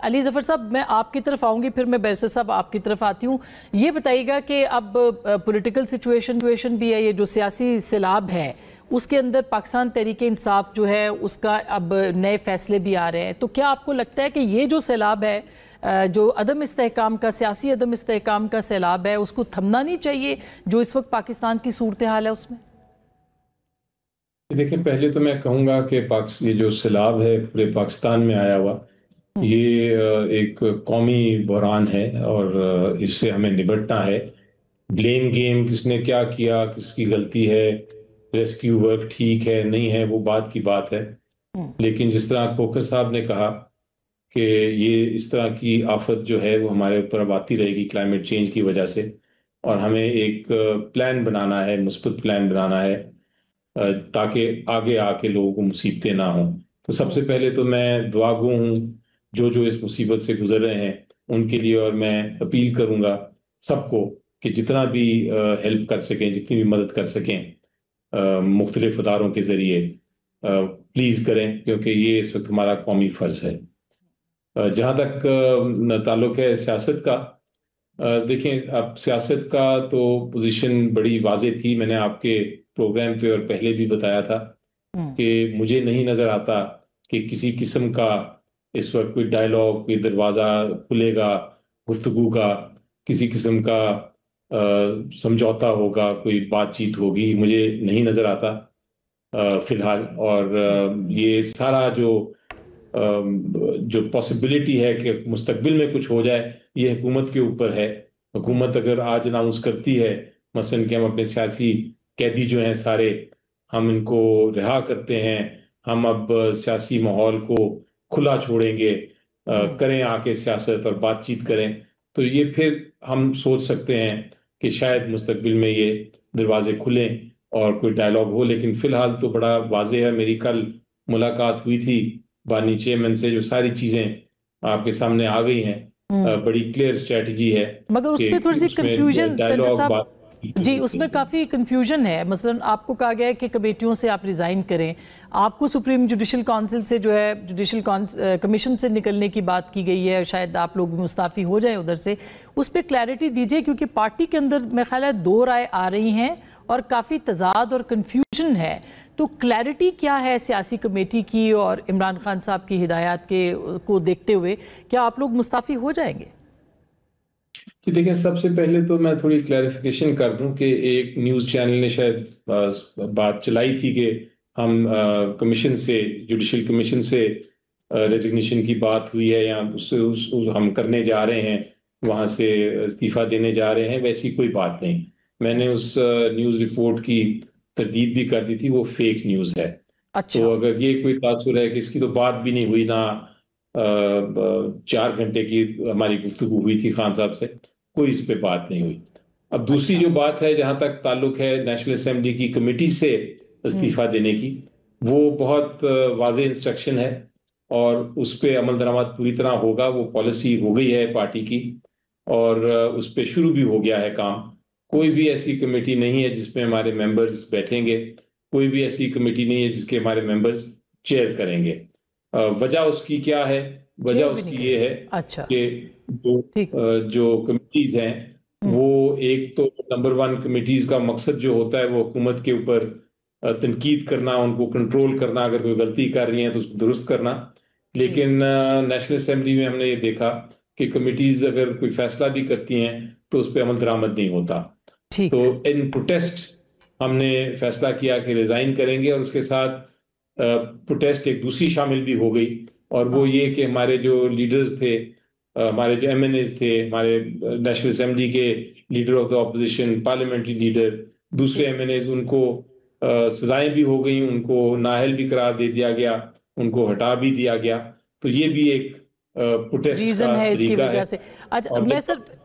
अली ज़फ़र साहब, मैं आपकी तरफ आऊँगी, फिर मैं बैरिस्टर साहब आपकी तरफ आती हूँ। ये बताइएगा कि अब पॉलिटिकल सिचुएशन भी है, ये जो सियासी सैलाब है उसके अंदर पाकिस्तान तहरीक-ए-इंसाफ जो है उसका अब नए फैसले भी आ रहे हैं, तो क्या आपको लगता है कि ये जो सैलाब है, जो अदम इस्तेहकाम का, सियासी अदम इस्तेहकाम का सैलाब है, उसको थमना नहीं चाहिए जो इस वक्त पाकिस्तान की सूरत हाल है उसमें? देखिए, पहले तो मैं कहूँगा कि ये जो सैलाब है पूरे पाकिस्तान में आया हुआ, ये एक कौमी बहरान है और इससे हमें निपटना है। ब्लेम गेम, किसने क्या किया, किसकी गलती है, रेस्क्यू वर्क ठीक है नहीं है, वो बात की बात है। लेकिन जिस तरह खोखर साहब ने कहा कि ये इस तरह की आफत जो है वो हमारे ऊपर अब आती रहेगी क्लाइमेट चेंज की वजह से, और हमें एक प्लान बनाना है, मुस्बत प्लान बनाना है ताकि आगे आके लोगों को मुसीबतें ना हों। तो सबसे पहले तो मैं दुआगो हूँ जो जो इस मुसीबत से गुजर रहे हैं उनके लिए, और मैं अपील करूँगा सबको कि जितना भी हेल्प कर सकें, जितनी भी मदद कर सकें मुख्तलिफ अदारों के ज़रिए प्लीज़ करें, क्योंकि ये इस वक्त हमारा कौमी फ़र्ज़ है। जहाँ तक ताल्लुक है सियासत का, देखें, अब सियासत का तो पोजीशन बड़ी वाज़ेह थी। मैंने आपके प्रोग्राम पे और पहले भी बताया था कि मुझे नहीं नज़र आता कि किसी किस्म का इस वक्त कोई डायलॉग, कोई दरवाज़ा खुलेगा गुफ्तगू का, किसी किस्म का समझौता होगा, कोई बातचीत होगी, मुझे नहीं नज़र आता फिलहाल। और ये सारा जो पॉसिबिलिटी है कि मुस्तकबिल में कुछ हो जाए, ये हुकूमत के ऊपर है। हुकूमत अगर आज अनाउंस करती है मसलन कि हम अपने सियासी कैदी जो हैं सारे, हम इनको रिहा करते हैं, हम अब सियासी माहौल को खुला छोड़ेंगे, करें आके सियासत और बातचीत करें, तो ये फिर हम सोच सकते हैं कि शायद मुस्तकबिल में ये दरवाजे खुलें और कोई डायलॉग हो। लेकिन फिलहाल तो बड़ा वाज़ेह है, मेरी कल मुलाकात हुई थी बानी चेयरमैन से, जो सारी चीज़ें आपके सामने आ गई हैं। बड़ी क्लियर स्ट्रेटजी है मगर उसमें थोड़ी कि सी उसमें कंफ्यूजन सेंटर डायलॉग साहब, बात जी उसमें काफ़ी कंफ्यूजन है। मसलन आपको कहा गया है कि कमेटियों से आप रिज़ाइन करें, आपको सुप्रीम जुडिशल काउंसिल से जो है जुडिशल कमीशन से निकलने की बात की गई है, शायद आप लोग मुस्ताफ़ी हो जाए उधर से। उस पर क्लैरिटी दीजिए, क्योंकि पार्टी के अंदर मेरा ख्याल है दो राय आ रही हैं और काफ़ी तजाद और कन्फ्यूजन है। तो क्लैरिटी क्या है सियासी कमेटी की और इमरान खान साहब की हिदायत के को देखते हुए, क्या आप लोग मुस्ताफ़ी हो जाएंगे? कि देखिए, सबसे पहले तो मैं थोड़ी क्लैरिफिकेशन कर दूं कि एक न्यूज़ चैनल ने शायद बात चलाई थी कि हम कमीशन से, जुडिशल कमीशन से रेजिग्नेशन की बात हुई है, या हम करने जा रहे हैं, वहां से इस्तीफा देने जा रहे हैं। वैसी कोई बात नहीं। मैंने उस न्यूज़ रिपोर्ट की तरदीद भी कर दी थी, वो फेक न्यूज़ है। तो अच्छा। अगर ये कोई तासुर है कि इसकी तो बात भी नहीं हुई ना, 4 घंटे की हमारी गुफ्तगू हुई थी खान साहब से, कोई इस पे बात नहीं हुई। अब दूसरी अच्छा। जो बात है, जहां तक ताल्लुक है नेशनल असेंबली की कमेटी से इस्तीफा देने की, वो बहुत वाज़ेह इंस्ट्रक्शन है और उस पे अमल दरामद पूरी तरह होगा। वो पॉलिसी हो गई है पार्टी की और उस पे शुरू भी हो गया है काम। कोई भी ऐसी कमेटी नहीं है जिसमें हमारे मेंबर्स बैठेंगे, कोई भी ऐसी कमेटी नहीं है जिसके हमारे मेंबर्स चेयर करेंगे। वजह उसकी क्या है? वजह चेयर भी नहीं उसकी ये करेंगे? है अच्छा। कि जो ठीक। जो कमिटीज हैं, वो एक तो नंबर वन, कमिटीज का मकसद जो होता है वो हुकूमत के ऊपर तनकीद करना, उनको कंट्रोल करना, अगर कोई गलती कर रही है तो उसको दुरुस्त करना। जी। लेकिन नेशनल असेंबली में हमने ये देखा कि कमिटीज अगर कोई फैसला भी करती हैं तो उस पर अमल दरामद नहीं होता। ठीक तो है। इन प्रोटेस्ट हमने फैसला किया कि रिजाइन करेंगे, और उसके साथ प्रोटेस्ट एक दूसरी शामिल भी हो गई, और वो हाँ। ये कि हमारे जो लीडर्स थे, हमारे जो एमएनएज थे, हमारे नेशनल असेंबली के leader of the opposition, parliamentary leader, दूसरे जी। एमएनएज, उनको सजाएं भी हो गई, उनको नाअहल भी करार दे दिया गया, उनको हटा भी दिया गया। तो ये भी एक प्रोटेस्ट रीजन का है इसकी तरीका है। वजह से। अच्छा, और मैं जब सर